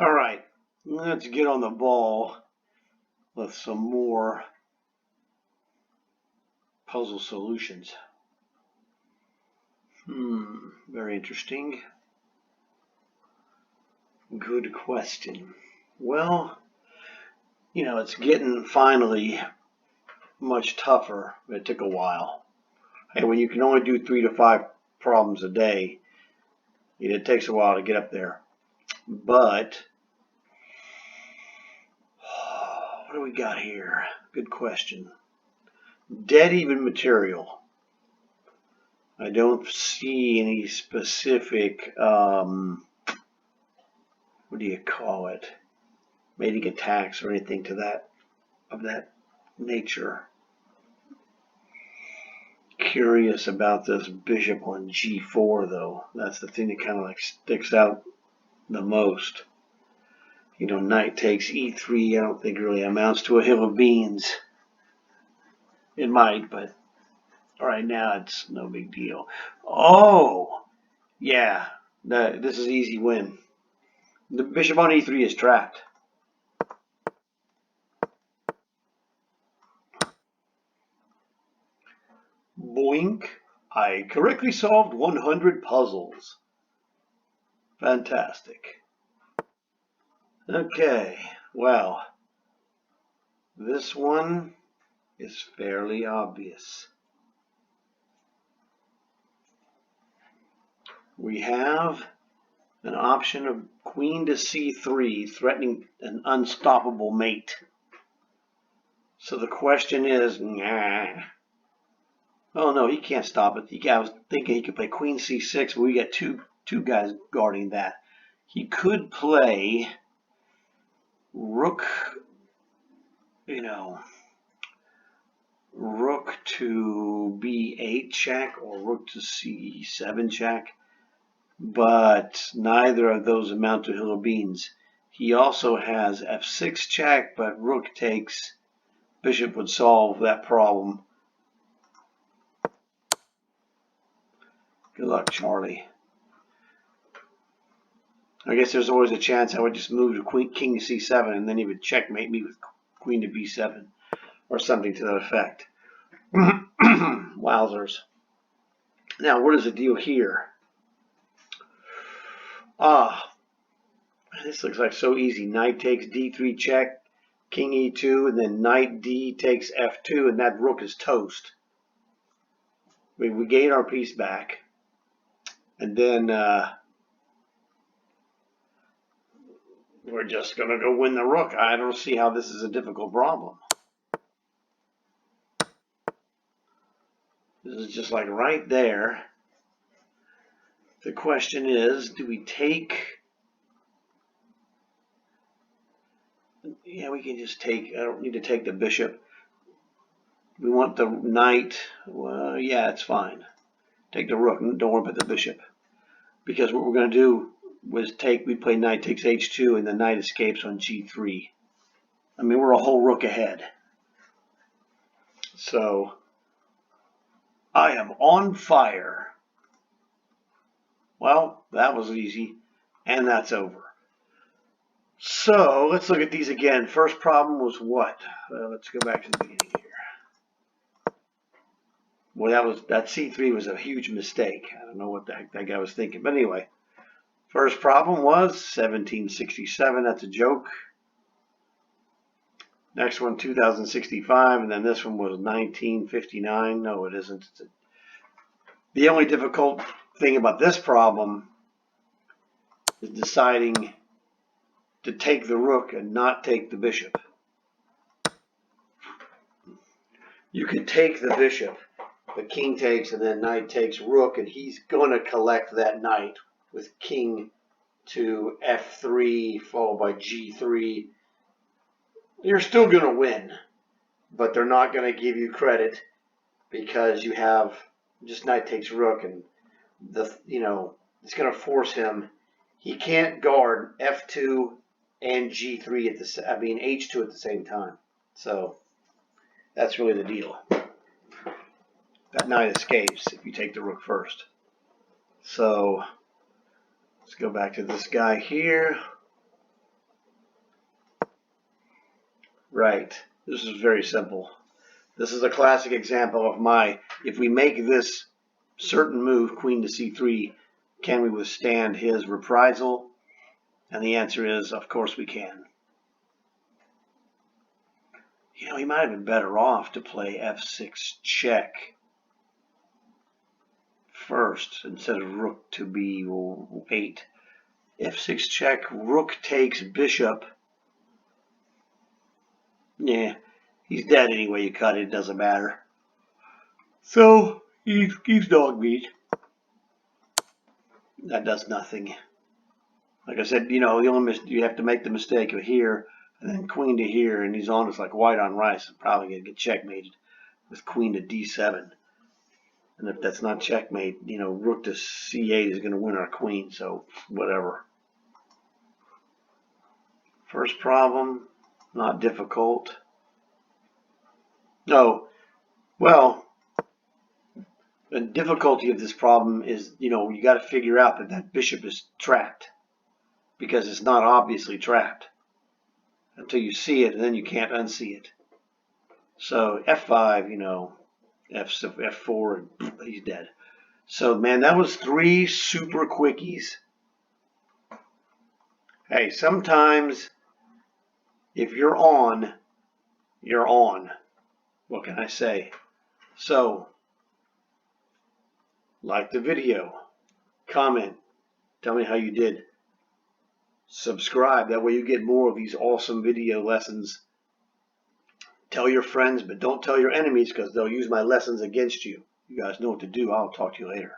All right, let's get on the ball with some more puzzle solutions. Very interesting. Good question. Well, it's getting finally much tougher. It took a while. Hey, when you can only do 3 to 5 problems a day, it takes a while to get up there. But what do we got here? Good question. Dead even material. I don't see any specific, what do you call it? Mating attacks or anything of that nature. Curious about this bishop on g4 though. That's the thing that kind of like sticks out the most. Knight takes e3. I don't think it really amounts to a hill of beans. It might, but right now it's no big deal. Oh, yeah, this is easy win. The bishop on e3 is trapped. Boink. I correctly solved 100 puzzles. Fantastic. Okay, well, this one is fairly obvious. We have an option of queen to c3, threatening an unstoppable mate. So the question is, oh no, he can't stop it. I was thinking he could play queen c6, but we got two guys guarding that. He could play rook, rook to b8 check or rook to c7 check, but neither of those amount to hill of beans. He also has f6 check, but rook takes, bishop would solve that problem. Good luck, Charlie. I guess there's always a chance I would just move to king to c7 and then he would checkmate me with queen to b7 or something to that effect. Wowzers. Now, what is the deal here? This looks like so easy. Knight takes d3 check, king e2, and then knight d takes f2, and that rook is toast. We gain our piece back, and then we're just going to go win the rook. I don't see how this is a difficult problem. This is just like right there. The question is, do we take... Yeah, we can just take... I don't need to take the bishop. We want the knight. Well, yeah, it's fine. Take the rook. Don't worry about the bishop. Because what we're going to do was we play knight takes h2 and the knight escapes on g3. I mean, we're a whole rook ahead. So, I am on fire. Well, that was easy. And that's over. So, let's look at these again. First problem was what? Let's go back to the beginning here. Well, that c3 was a huge mistake. I don't know what the heck that guy was thinking. But anyway, first problem was 1767. That's a joke. Next one, 2065. And then this one was 1959. No, it isn't. The only difficult thing about this problem is deciding to take the rook and not take the bishop. You can take the bishop, but king takes and then knight takes rook, and he's going to collect that knight with king to f3 followed by g3. You're still going to win, but they're not going to give you credit because you have just knight takes rook, and it's going to force him. He can't guard f2 and g3 h2 at the same time. So that's really the deal. That knight escapes if you take the rook first. So let's go back to this guy here. Right. This is very simple. This is a classic example of if we make this certain move, queen to c3, can we withstand his reprisal? And the answer is, of course we can. You know, he might have been better off to play f6 check first instead of rook to b8. f6 check, rook takes bishop. Yeah, he's dead anyway. You cut it, it doesn't matter. So he's dog meat. That does nothing. Like I said, you know, you have to make the mistake of here and then queen to here, and he's on us like white on rice. It's probably gonna get checkmated with queen to d7. And if that's not checkmate, you know, rook to c8 is gonna win our queen. So whatever. First problem, not difficult. No, well, the difficulty of this problem is, you know, you got to figure out that that bishop is trapped, because it's not obviously trapped until you see it, and then you can't unsee it. So f5, you know, f4, he's dead. So man, that was 3 super quickies. Hey, sometimes if you're on, you're on. What can I say? So, like the video, comment, tell me how you did. Subscribe, that way you get more of these awesome video lessons. Tell your friends, but don't tell your enemies, because they'll use my lessons against you. You guys know what to do. I'll talk to you later.